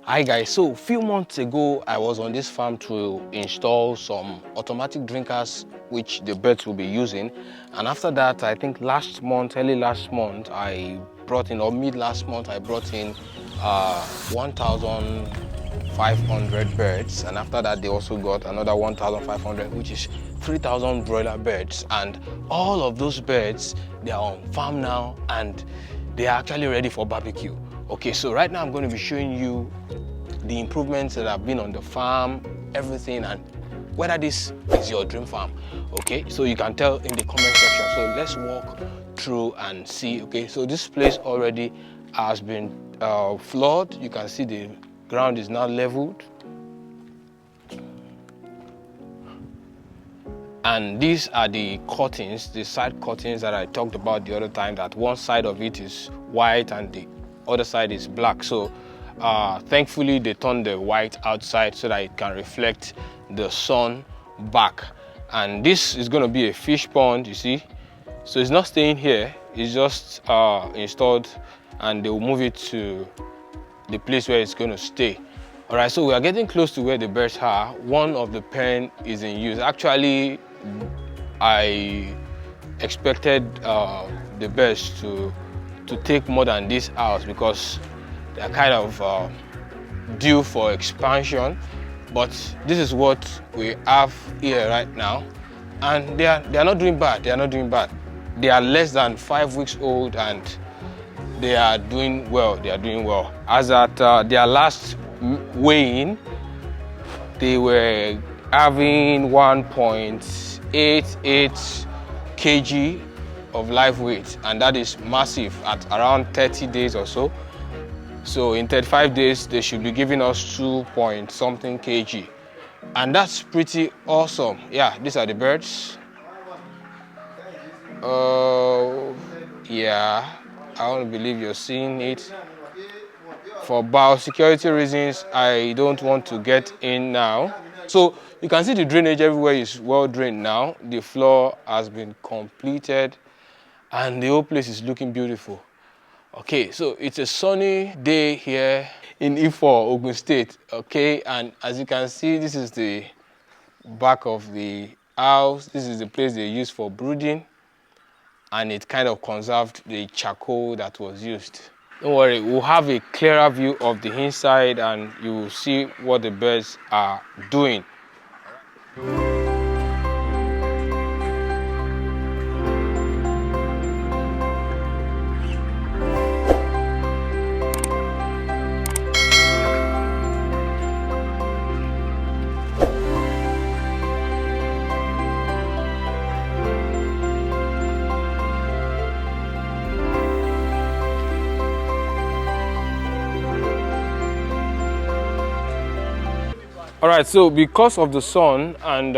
Hi guys, so a few months ago I was on this farm to install some automatic drinkers which the birds will be using, and after that I think early last month I brought in, or mid last month I brought in 1,500 birds, and after that they also got another 1,500, which is 3,000 broiler birds, and all of those birds, they are on farm now and they are actually ready for barbecue. Okay, so right now I'm going to be showing you the improvements that have been on the farm, everything, and whether this is your dream farm. Okay, so you can tell in the comment section. So let's walk through and see. Okay, so this place already has been floored. You can see the ground is now leveled, and these are the curtains, the side curtains that I talked about the other time, that one side of it is white and the other side is black. So thankfully they turned the white outside so that it can reflect the sun back. And this is going to be a fish pond, you see. So it's not staying here, it's just installed, and they will move it to the place where it's going to stay. All right, so we are getting close to where the birds are. One of the pen is in use. Actually, I expected the birds to take more than this house because they're kind of due for expansion, but this is what we have here right now, and they are not doing bad. They are not doing bad. They are less than 5 weeks old and they are doing well. They are doing well. As at their last weighing, they were having 1.88 kg of live weight, and that is massive at around 30 days or so. So in 35 days, they should be giving us 2 point something kg, and that's pretty awesome. Yeah, these are the birds. Yeah, I want to believe you're seeing it. For biosecurity reasons, I don't want to get in now. So you can see the drainage everywhere is well drained now. The floor has been completed and the whole place is looking beautiful. Okay, so it's a sunny day here in Ifo, Ogun State. Okay, and as you can see, this is the back of the house. This is the place they use for brooding, and it kind of conserved the charcoal that was used. Don't worry, we'll have a clearer view of the inside and you will see what the birds are doing. All right, so because of the sun, and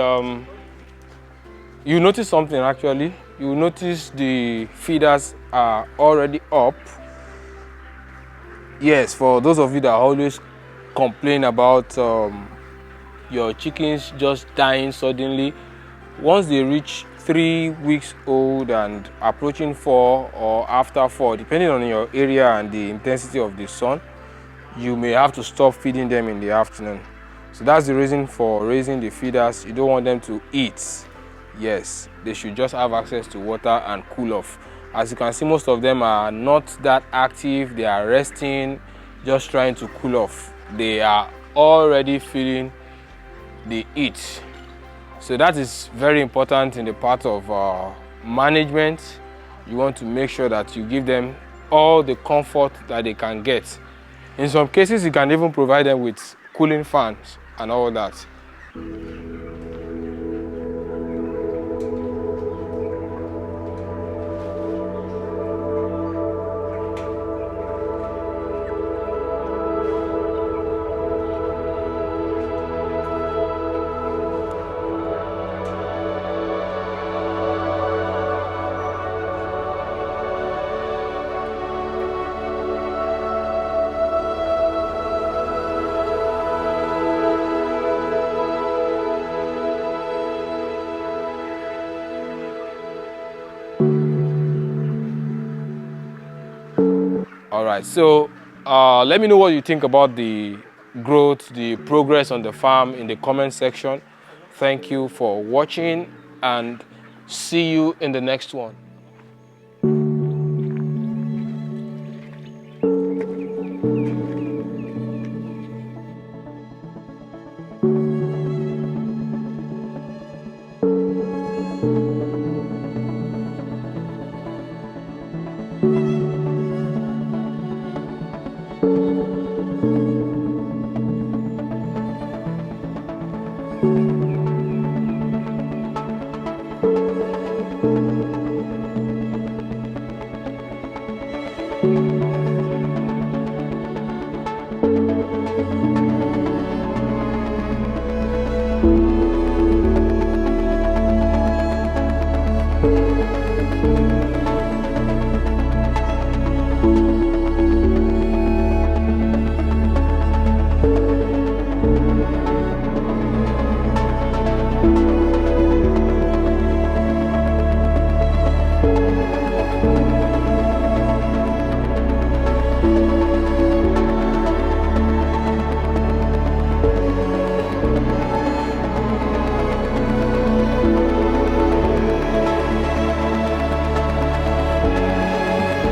you notice something actually. You notice the feeders are already up. Yes, for those of you that always complain about your chickens just dying suddenly, once they reach 3 weeks old and approaching 4 or after 4, depending on your area and the intensity of the sun, you may have to stop feeding them in the afternoon. So that's the reason for raising the feeders. You don't want them to eat. Yes, they should just have access to water and cool off. As you can see, most of them are not that active. They are resting, just trying to cool off. They are already feeling the heat. So that is very important in the part of management. You want to make sure that you give them all the comfort that they can get. In some cases, you can even provide them with cooling fans and all that. All right, so let me know what you think about the growth, the progress on the farm in the comment section. Thank you for watching and see you in the next one.